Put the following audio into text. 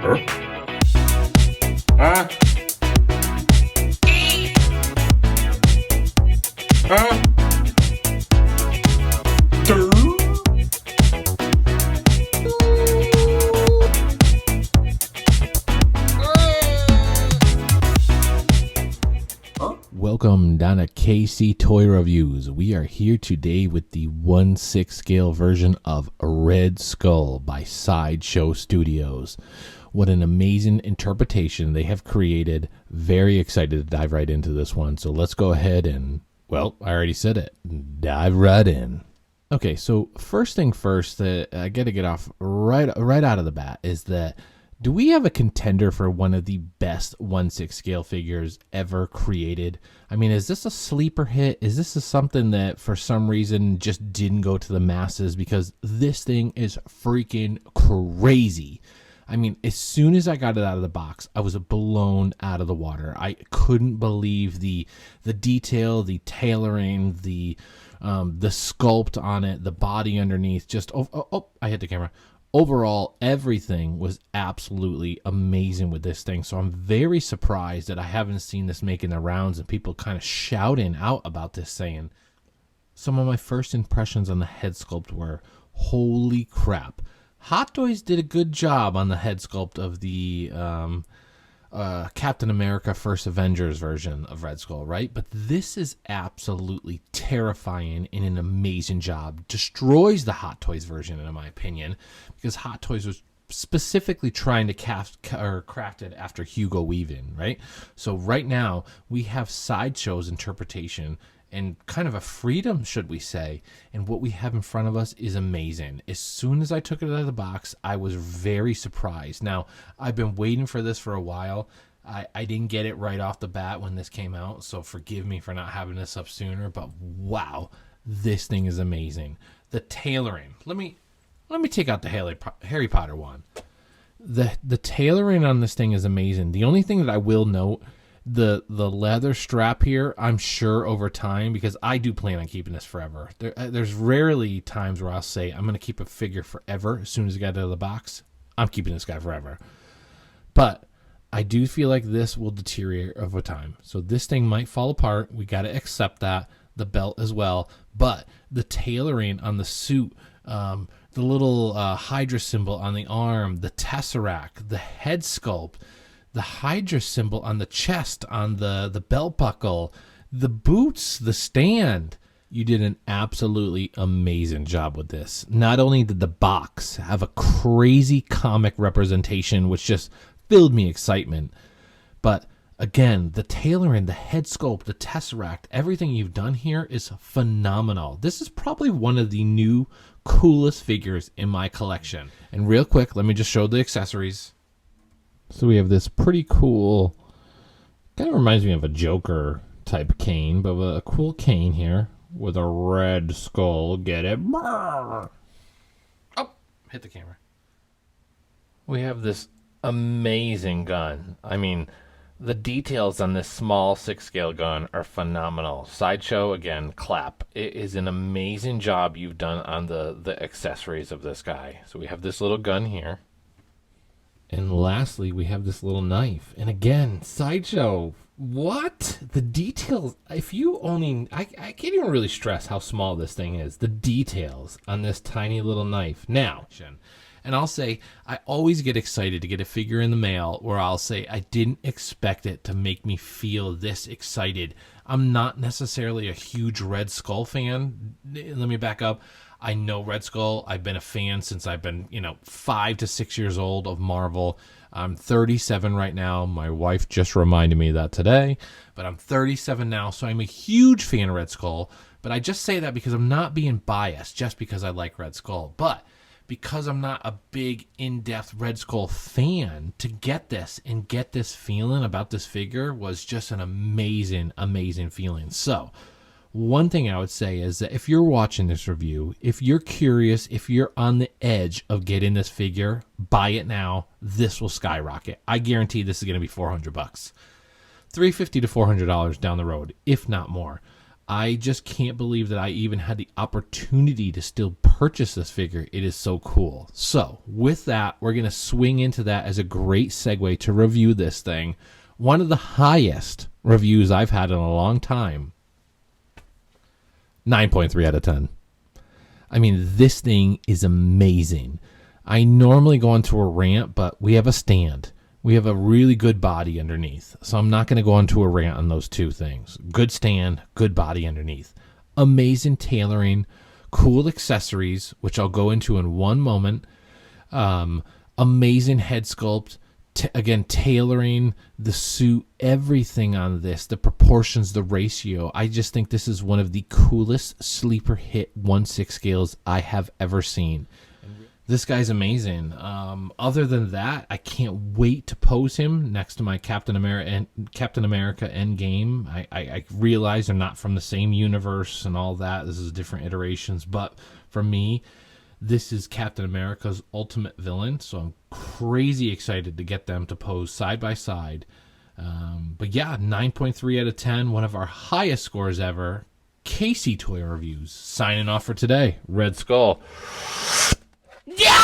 Huh? Huh? Huh? Welcome down to KC Toy Reviews. We are here today with the 1/6 scale version of Red Skull by Sideshow Studios. What an amazing interpretation they have created. Very excited to dive right into this one. So let's go ahead and, well, I already said it, dive right in. Okay, so first thing first that I got to get off right out of the bat is that do we have a contender for one of the best 1/6 scale figures ever created? I mean, is this a sleeper hit? Is this something that for some reason just didn't go to the masses? Because this thing is freaking crazy. I mean, as soon as I got it out of the box, I was blown out of the water. I couldn't believe the detail, the tailoring, the sculpt on it, the body underneath. Just I hit the camera. Overall, everything was absolutely amazing with this thing. So I'm very surprised that I haven't seen this making the rounds and people kind of shouting out about this, saying some of my first impressions on the head sculpt were, holy crap. Hot Toys did a good job on the head sculpt of the Captain America First Avengers version of Red Skull, right? But this is absolutely terrifying and an amazing job. Destroys the Hot Toys version, in my opinion, because Hot Toys was specifically trying to craft it after Hugo Weaving, right? So right now, we have Sideshow's interpretation and kind of a freedom, should we say, and what we have in front of us is amazing. As soon as I took it out of the box, I was very surprised. Now, I've been waiting for this for a while. I didn't get it right off the bat when this came out, so forgive me for not having this up sooner, but wow, this thing is amazing. The tailoring. Let me take out the Harry Potter one. The tailoring on this thing is amazing. The only thing that I will note, the leather strap here, I'm sure over time, because I do plan on keeping this forever. There's rarely times where I'll say I'm going to keep a figure forever. As soon as I get it out of the box, I'm keeping this guy forever. But I do feel like this will deteriorate over time. So this thing might fall apart. We got to accept that. The belt as well. But the tailoring on the suit, the little Hydra symbol on the arm, the Tesseract, the head sculpt, the Hydra symbol on the chest, on the belt buckle, the boots, the stand. You did an absolutely amazing job with this. Not only did the box have a crazy comic representation, which just filled me excitement, but again, the tailoring, the head sculpt, the Tesseract, everything you've done here is phenomenal. This is probably one of the new coolest figures in my collection. And real quick, let me just show the accessories. So we have this pretty cool, kind of reminds me of a Joker type cane, but with a cool cane here with a red skull. Get it? Oh, hit the camera. We have this amazing gun. I mean, the details on this small 6 scale gun are phenomenal. Sideshow, again, clap. It is an amazing job you've done on the accessories of this guy. So we have this little gun here. And lastly, we have this little knife. And again, Sideshow, what? The details, if you only, I can't even really stress how small this thing is. The details on this tiny little knife. Now, and I'll say, I always get excited to get a figure in the mail where I'll say, I didn't expect it to make me feel this excited. I'm not necessarily a huge Red Skull fan. Let me back up. I know Red Skull. I've been a fan since I've been, 5 to 6 years old of Marvel. I'm 37 right now. My wife just reminded me of that today, but I'm 37 now, so I'm a huge fan of Red Skull. But I just say that because I'm not being biased just because I like Red Skull. But because I'm not a big, in-depth Red Skull fan, to get this and get this feeling about this figure was just an amazing, amazing feeling. So one thing I would say is that if you're watching this review, if you're curious, if you're on the edge of getting this figure, buy it now. This will skyrocket. I guarantee this is going to be $400. $350 to $400 down the road, if not more. I just can't believe that I even had the opportunity to still purchase this figure. It is so cool. So with that, we're going to swing into that as a great segue to review this thing. One of the highest reviews I've had in a long time. 9.3 out of 10. I mean, this thing is amazing. I normally go into a rant, but we have a stand. We have a really good body underneath. So I'm not going to go into a rant on those two things. Good stand, good body underneath. Amazing tailoring, cool accessories, which I'll go into in one moment. Amazing head sculpt. Again, tailoring, the suit, everything on this, the proportions, the ratio. I just think this is one of the coolest sleeper hit 1/6 scales I have ever seen. This guy's amazing. Other than that, I can't wait to pose him next to my Captain America Endgame. I realize they're not from the same universe and all that. This is different iterations. But for me, this is Captain America's ultimate villain. So I'm crazy excited to get them to pose side by side. But yeah, 9.3 out of 10. One of our highest scores ever. Casey Toy Reviews. Signing off for today. Red Skull. Yeah!